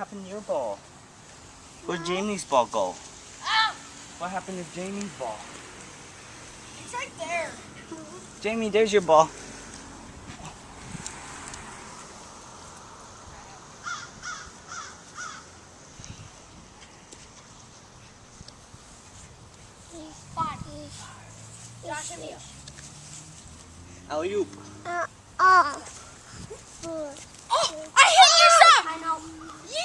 happened to your ball? Where'd Jamie's ball go? Ow! What happened to Jamie's ball? It's right there. Jamie, there's your ball. Josh, hit me up. Alley-oop. Oh, I hit your son! I know. Yeah!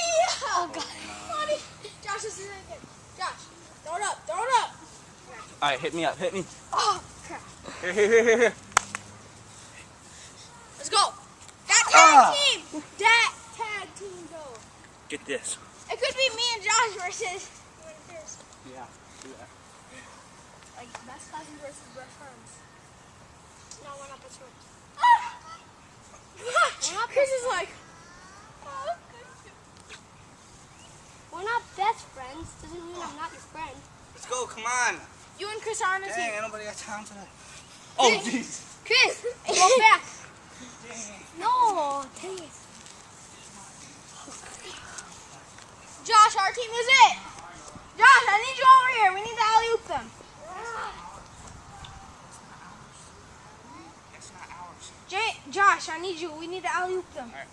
Oh, God. Funny. Josh, this is right there. Josh, throw it up, throw it up. All right, hit me up, hit me. Oh, crap. Here. Let's go. That tag Ah. team. That tag team, though. Get this. It could be me and Josh versus. Yeah, do that. Like best cousins versus best friends. No, we're not best friends. Chris is like. We're not best friends. Doesn't mean I'm not your friend. Let's go, come on. You and Chris are on a Dang, team. ain't nobody got time for that. Oh, jeez. Chris, go back. No, dang it. Josh, our team is it. Josh, I need you over here. We need to alley-oop them. That's not ours. Josh, I need you. We need to alley-oop them. All right.